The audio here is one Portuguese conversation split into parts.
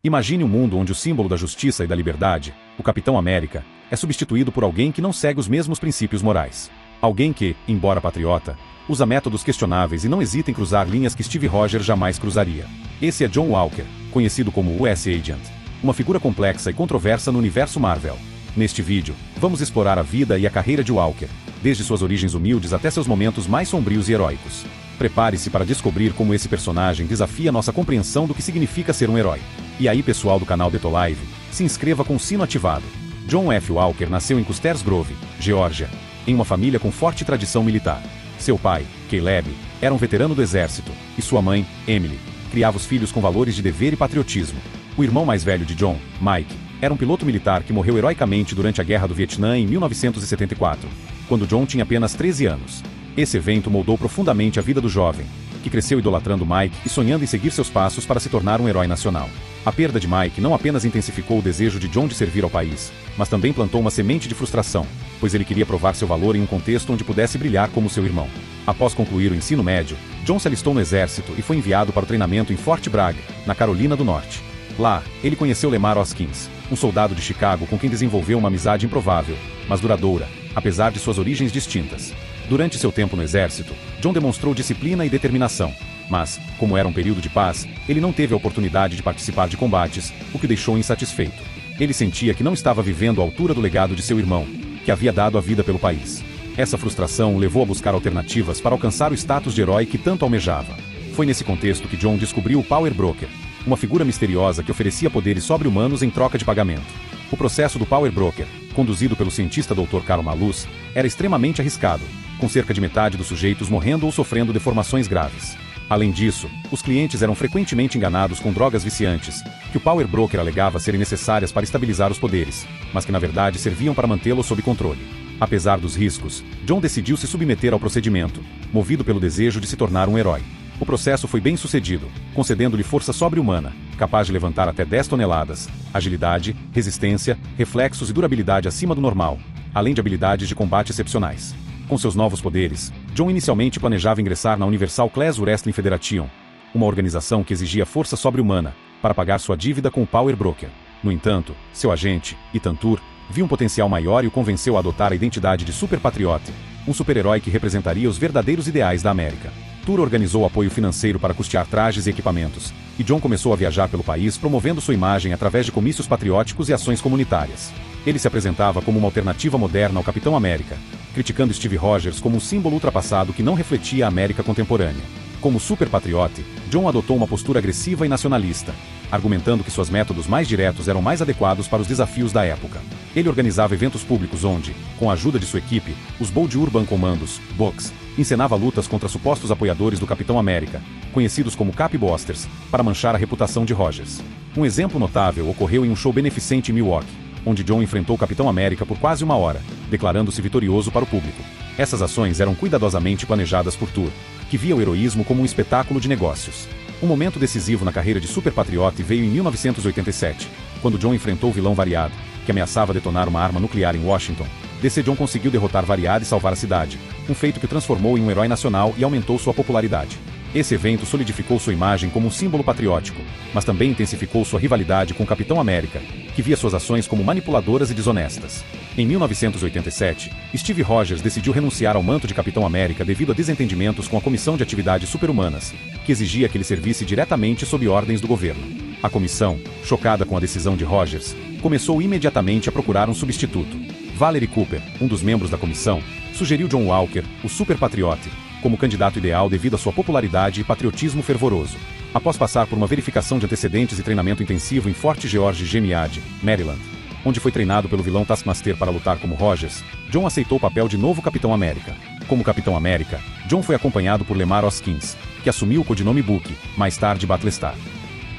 Imagine um mundo onde o símbolo da justiça e da liberdade, o Capitão América, é substituído por alguém que não segue os mesmos princípios morais. Alguém que, embora patriota, usa métodos questionáveis e não hesita em cruzar linhas que Steve Rogers jamais cruzaria. Esse é John Walker, conhecido como US Agent, uma figura complexa e controversa no universo Marvel. Neste vídeo, vamos explorar a vida e a carreira de Walker, desde suas origens humildes até seus momentos mais sombrios e heróicos. Prepare-se para descobrir como esse personagem desafia nossa compreensão do que significa ser um herói. E aí, pessoal do canal Detolive, se inscreva com o sino ativado. John F. Walker nasceu em Custers Grove, Geórgia, em uma família com forte tradição militar. Seu pai, Caleb, era um veterano do exército, e sua mãe, Emily, criava os filhos com valores de dever e patriotismo. O irmão mais velho de John, Mike, era um piloto militar que morreu heroicamente durante a Guerra do Vietnã em 1974, quando John tinha apenas 13 anos. Esse evento moldou profundamente a vida do jovem, que cresceu idolatrando Mike e sonhando em seguir seus passos para se tornar um herói nacional. A perda de Mike não apenas intensificou o desejo de John de servir ao país, mas também plantou uma semente de frustração, pois ele queria provar seu valor em um contexto onde pudesse brilhar como seu irmão. Após concluir o ensino médio, John se alistou no exército e foi enviado para o treinamento em Fort Bragg, na Carolina do Norte. Lá, ele conheceu Lemar Hoskins, um soldado de Chicago com quem desenvolveu uma amizade improvável, mas duradoura, apesar de suas origens distintas. Durante seu tempo no exército, John demonstrou disciplina e determinação, mas, como era um período de paz, ele não teve a oportunidade de participar de combates, o que o deixou insatisfeito. Ele sentia que não estava vivendo à altura do legado de seu irmão, que havia dado a vida pelo país. Essa frustração o levou a buscar alternativas para alcançar o status de herói que tanto almejava. Foi nesse contexto que John descobriu o Power Broker, uma figura misteriosa que oferecia poderes sobre-humanos em troca de pagamento. O processo do Power Broker, conduzido pelo cientista Dr. Carl Malus, era extremamente arriscado, com cerca de metade dos sujeitos morrendo ou sofrendo deformações graves. Além disso, os clientes eram frequentemente enganados com drogas viciantes, que o Power Broker alegava serem necessárias para estabilizar os poderes, mas que na verdade serviam para mantê-los sob controle. Apesar dos riscos, John decidiu se submeter ao procedimento, movido pelo desejo de se tornar um herói. O processo foi bem sucedido, concedendo-lhe força sobre-humana, capaz de levantar até 10 toneladas, agilidade, resistência, reflexos e durabilidade acima do normal, além de habilidades de combate excepcionais. Com seus novos poderes, John inicialmente planejava ingressar na Universal Class Wrestling Federation, uma organização que exigia força sobre-humana para pagar sua dívida com o Power Broker. No entanto, seu agente, Ethan Tur, viu um potencial maior e o convenceu a adotar a identidade de Super Patriot, um super-herói que representaria os verdadeiros ideais da América. Tur organizou apoio financeiro para custear trajes e equipamentos, e John começou a viajar pelo país promovendo sua imagem através de comícios patrióticos e ações comunitárias. Ele se apresentava como uma alternativa moderna ao Capitão América, criticando Steve Rogers como um símbolo ultrapassado que não refletia a América contemporânea. Como super patriote, John adotou uma postura agressiva e nacionalista, argumentando que seus métodos mais diretos eram mais adequados para os desafios da época. Ele organizava eventos públicos onde, com a ajuda de sua equipe, os Bold Urban Commandos, BUCs, encenava lutas contra supostos apoiadores do Capitão América, conhecidos como Capbusters, para manchar a reputação de Rogers. Um exemplo notável ocorreu em um show beneficente em Milwaukee, onde John enfrentou o Capitão América por quase uma hora, declarando-se vitorioso para o público. Essas ações eram cuidadosamente planejadas por Tur, que via o heroísmo como um espetáculo de negócios. Um momento decisivo na carreira de Super Patriot veio em 1987, quando John enfrentou o vilão Variado, que ameaçava detonar uma arma nuclear em Washington. DC John conseguiu derrotar Variado e salvar a cidade, um feito que o transformou em um herói nacional e aumentou sua popularidade. Esse evento solidificou sua imagem como um símbolo patriótico, mas também intensificou sua rivalidade com o Capitão América, que via suas ações como manipuladoras e desonestas. Em 1987, Steve Rogers decidiu renunciar ao manto de Capitão América devido a desentendimentos com a Comissão de Atividades Super-Humanas, que exigia que ele servisse diretamente sob ordens do governo. A comissão, chocada com a decisão de Rogers, começou imediatamente a procurar um substituto. Valerie Cooper, um dos membros da comissão, sugeriu John Walker, o Super Patriot, como candidato ideal devido à sua popularidade e patriotismo fervoroso. Após passar por uma verificação de antecedentes e treinamento intensivo em Fort George Meade, Maryland, onde foi treinado pelo vilão Taskmaster para lutar como Rogers, John aceitou o papel de novo Capitão América. Como Capitão América, John foi acompanhado por Lemar Hoskins, que assumiu o codinome Bucky, mais tarde Battlestar.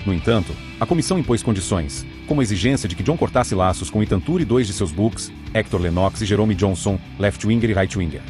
No entanto, a comissão impôs condições, como a exigência de que John cortasse laços com Ethan Tur e 2 de seus Bucks, Hector Lennox e Jerome Johnson, left-winger e right-winger.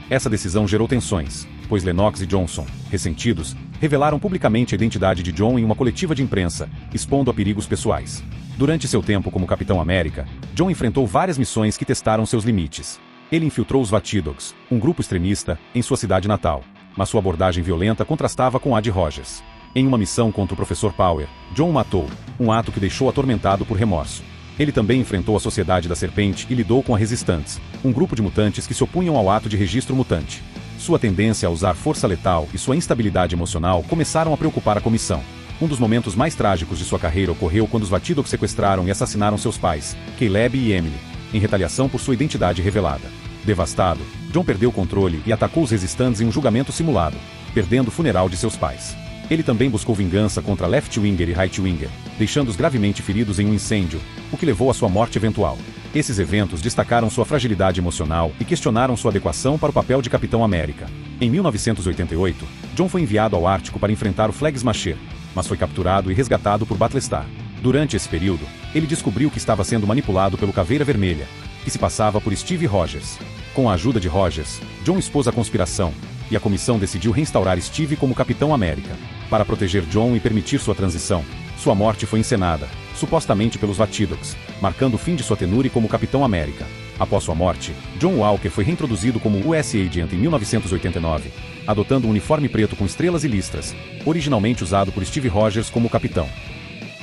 Essa decisão gerou tensões, pois Lennox e Johnson, ressentidos, revelaram publicamente a identidade de John em uma coletiva de imprensa, expondo a perigos pessoais. Durante seu tempo como Capitão América, John enfrentou várias missões que testaram seus limites. Ele infiltrou os Vatidogs, um grupo extremista, em sua cidade natal, mas sua abordagem violenta contrastava com a de Rogers. Em uma missão contra o Professor Power, John o matou, um ato que deixou atormentado por remorso. Ele também enfrentou a Sociedade da Serpente e lidou com a Resistance, um grupo de mutantes que se opunham ao ato de registro mutante. Sua tendência a usar força letal e sua instabilidade emocional começaram a preocupar a comissão. Um dos momentos mais trágicos de sua carreira ocorreu quando os Vatidocs sequestraram e assassinaram seus pais, Caleb e Emily, em retaliação por sua identidade revelada. Devastado, John perdeu o controle e atacou os Resistants em um julgamento simulado, perdendo o funeral de seus pais. Ele também buscou vingança contra Left-Winger e Right-Winger, deixando-os gravemente feridos em um incêndio, o que levou à sua morte eventual. Esses eventos destacaram sua fragilidade emocional e questionaram sua adequação para o papel de Capitão América. Em 1988, John foi enviado ao Ártico para enfrentar o Flag Smasher, mas foi capturado e resgatado por Battlestar. Durante esse período, ele descobriu que estava sendo manipulado pelo Caveira Vermelha, que se passava por Steve Rogers. Com a ajuda de Rogers, John expôs a conspiração, e a comissão decidiu reinstaurar Steve como Capitão América. Para proteger John e permitir sua transição, sua morte foi encenada, supostamente pelos Vatidocs, marcando o fim de sua tenure como Capitão América. Após sua morte, John Walker foi reintroduzido como US Agent em 1989, adotando um uniforme preto com estrelas e listras, originalmente usado por Steve Rogers como capitão.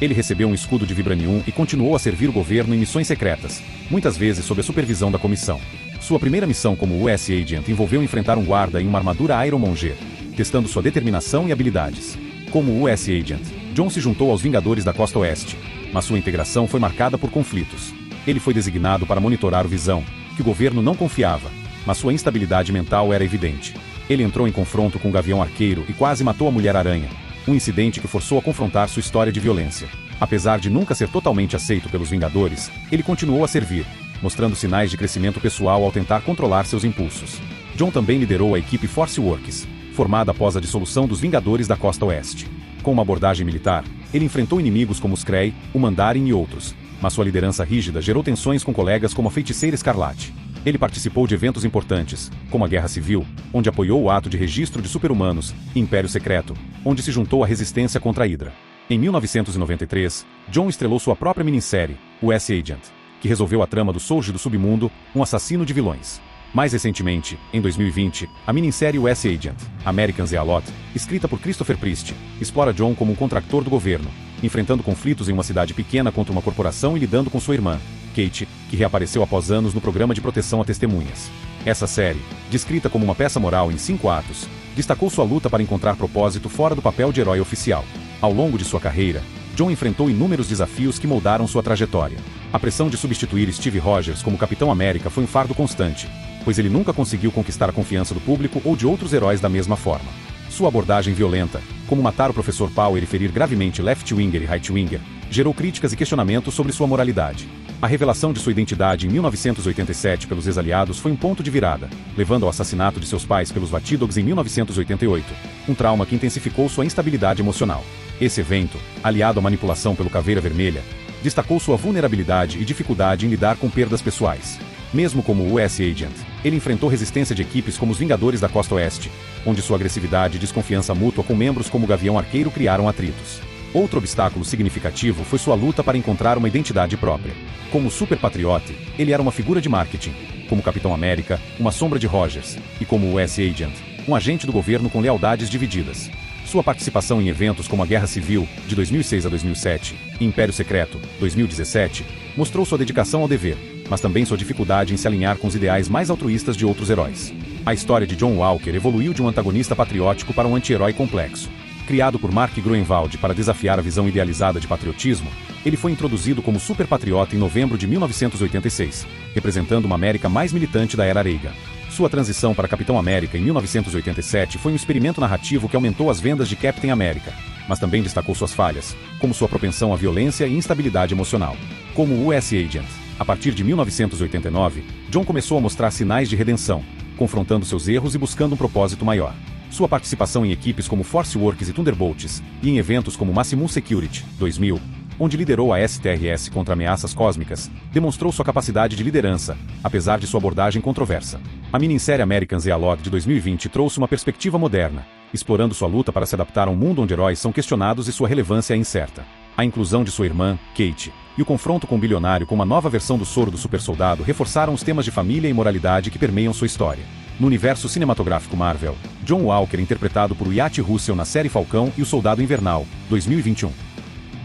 Ele recebeu um escudo de Vibranium e continuou a servir o governo em missões secretas, muitas vezes sob a supervisão da comissão. Sua primeira missão como US Agent envolveu enfrentar um guarda em uma armadura Iron Monger, testando sua determinação e habilidades. Como US Agent, John se juntou aos Vingadores da Costa Oeste, mas sua integração foi marcada por conflitos. Ele foi designado para monitorar o Visão, que o governo não confiava, mas sua instabilidade mental era evidente. Ele entrou em confronto com o Gavião Arqueiro e quase matou a Mulher-Aranha, um incidente que forçou a confrontar sua história de violência. Apesar de nunca ser totalmente aceito pelos Vingadores, ele continuou a servir, mostrando sinais de crescimento pessoal ao tentar controlar seus impulsos. John também liderou a equipe Force Works, formada após a dissolução dos Vingadores da Costa Oeste. Com uma abordagem militar, ele enfrentou inimigos como os Kree, o Mandarin e outros, mas sua liderança rígida gerou tensões com colegas como a Feiticeira Escarlate. Ele participou de eventos importantes, como a Guerra Civil, onde apoiou o ato de registro de super-humanos, e Império Secreto, onde se juntou à resistência contra a Hydra. Em 1993, John estrelou sua própria minissérie, US Agent, que resolveu a trama do Soldier do Submundo, um assassino de vilões. Mais recentemente, em 2020, a minissérie US Agent, Americans e a Lot, escrita por Christopher Priest, explora John como um contractor do governo, enfrentando conflitos em uma cidade pequena contra uma corporação e lidando com sua irmã, Kate, que reapareceu após anos no programa de proteção a testemunhas. Essa série, descrita como uma peça moral em 5 atos, destacou sua luta para encontrar propósito fora do papel de herói oficial. Ao longo de sua carreira, John enfrentou inúmeros desafios que moldaram sua trajetória. A pressão de substituir Steve Rogers como Capitão América foi um fardo constante, pois ele nunca conseguiu conquistar a confiança do público ou de outros heróis da mesma forma. Sua abordagem violenta, como matar o Professor Power e ferir gravemente Left-Winger e Right-Winger, gerou críticas e questionamentos sobre sua moralidade. A revelação de sua identidade em 1987 pelos ex-aliados foi um ponto de virada, levando ao assassinato de seus pais pelos Vatidocs em 1988, um trauma que intensificou sua instabilidade emocional. Esse evento, aliado à manipulação pelo Caveira Vermelha, destacou sua vulnerabilidade e dificuldade em lidar com perdas pessoais. Mesmo como US Agent, ele enfrentou resistência de equipes como os Vingadores da Costa Oeste, onde sua agressividade e desconfiança mútua com membros como o Gavião Arqueiro criaram atritos. Outro obstáculo significativo foi sua luta para encontrar uma identidade própria. Como super patriote, ele era uma figura de marketing, como Capitão América, uma sombra de Rogers, e como US Agent, um agente do governo com lealdades divididas. Sua participação em eventos como a Guerra Civil, de 2006 a 2007, e Império Secreto, 2017, mostrou sua dedicação ao dever, mas também sua dificuldade em se alinhar com os ideais mais altruístas de outros heróis. A história de John Walker evoluiu de um antagonista patriótico para um anti-herói complexo. Criado por Mark Gruenwald para desafiar a visão idealizada de patriotismo, ele foi introduzido como superpatriota em novembro de 1986, representando uma América mais militante da era Reagan. Sua transição para Capitão América em 1987 foi um experimento narrativo que aumentou as vendas de Captain America, mas também destacou suas falhas, como sua propensão à violência e instabilidade emocional. Como US Agent, a partir de 1989, John começou a mostrar sinais de redenção, confrontando seus erros e buscando um propósito maior. Sua participação em equipes como Force Works e Thunderbolts, e em eventos como Maximum Security, 2000, onde liderou a STRS contra ameaças cósmicas, demonstrou sua capacidade de liderança, apesar de sua abordagem controversa. A minissérie Americans e a Lot de 2020 trouxe uma perspectiva moderna, explorando sua luta para se adaptar a um mundo onde heróis são questionados e sua relevância é incerta. A inclusão de sua irmã, Kate, e o confronto com o bilionário com uma nova versão do soro do supersoldado reforçaram os temas de família e moralidade que permeiam sua história. No universo cinematográfico Marvel, John Walker é interpretado por Wyatt Russell na série Falcão e o Soldado Invernal, 2021.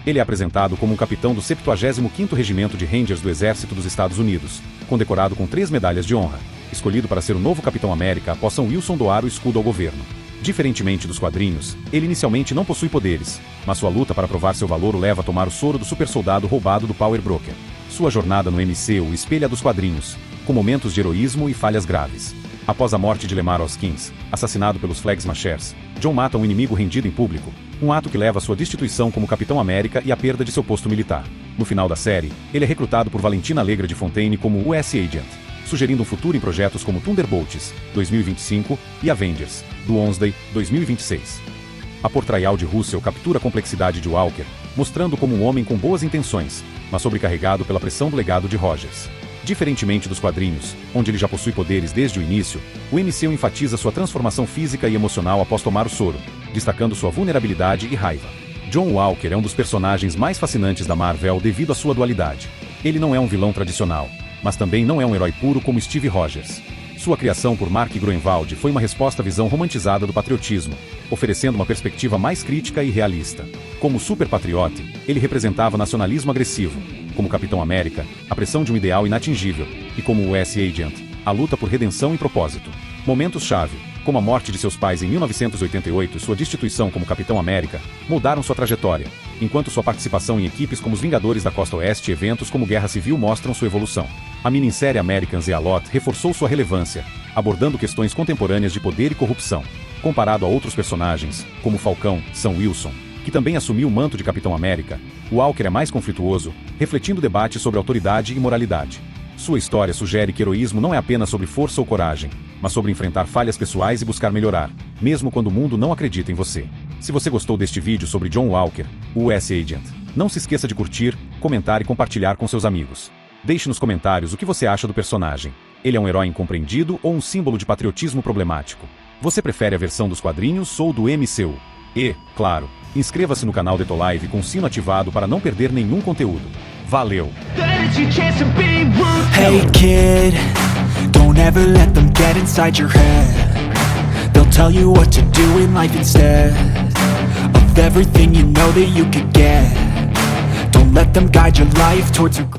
Ele é apresentado como um capitão do 75º Regimento de Rangers do Exército dos Estados Unidos, condecorado com 3 medalhas de honra, escolhido para ser o novo Capitão América após Sam Wilson doar o escudo ao governo. Diferentemente dos quadrinhos, ele inicialmente não possui poderes, mas sua luta para provar seu valor o leva a tomar o soro do super-soldado roubado do Power Broker. Sua jornada no MCU espelha a dos quadrinhos, com momentos de heroísmo e falhas graves. Após a morte de Lemar Hoskins, assassinado pelos Flag Smashers, John mata um inimigo rendido em público, um ato que leva à sua destituição como Capitão América e à perda de seu posto militar. No final da série, ele é recrutado por Valentina Allegra de Fontaine como US Agent, sugerindo um futuro em projetos como Thunderbolts, 2025, e Avengers, do Wednesday, 2026. A portrayal de Russell captura a complexidade de Walker, mostrando como um homem com boas intenções, mas sobrecarregado pela pressão do legado de Rogers. Diferentemente dos quadrinhos, onde ele já possui poderes desde o início, o MCU enfatiza sua transformação física e emocional após tomar o soro, destacando sua vulnerabilidade e raiva. John Walker é um dos personagens mais fascinantes da Marvel devido à sua dualidade. Ele não é um vilão tradicional, mas também não é um herói puro como Steve Rogers. Sua criação por Mark Gruenwald foi uma resposta à visão romantizada do patriotismo, oferecendo uma perspectiva mais crítica e realista. Como super patriota, ele representava nacionalismo agressivo. Como Capitão América, a pressão de um ideal inatingível, e como US Agent, a luta por redenção e propósito. Momentos-chave, como a morte de seus pais em 1988 e sua destituição como Capitão América, moldaram sua trajetória, enquanto sua participação em equipes como os Vingadores da Costa Oeste e eventos como Guerra Civil mostram sua evolução. A minissérie Americans e a Lot reforçou sua relevância, abordando questões contemporâneas de poder e corrupção. Comparado a outros personagens, como Falcão, Sam Wilson, que também assumiu o manto de Capitão América, Walker é mais conflituoso, refletindo debates sobre autoridade e moralidade. Sua história sugere que heroísmo não é apenas sobre força ou coragem, mas sobre enfrentar falhas pessoais e buscar melhorar, mesmo quando o mundo não acredita em você. Se você gostou deste vídeo sobre John Walker, o US Agent, não se esqueça de curtir, comentar e compartilhar com seus amigos. Deixe nos comentários o que você acha do personagem. Ele é um herói incompreendido ou um símbolo de patriotismo problemático? Você prefere a versão dos quadrinhos ou do MCU? E, claro, inscreva-se no canal Detolive com o sino ativado para não perder nenhum conteúdo. Valeu! Hey kid, don't ever let them get inside your head. They'll tell you what to do in life instead of everything you know that you could get. Don't let them guide your life towards regret.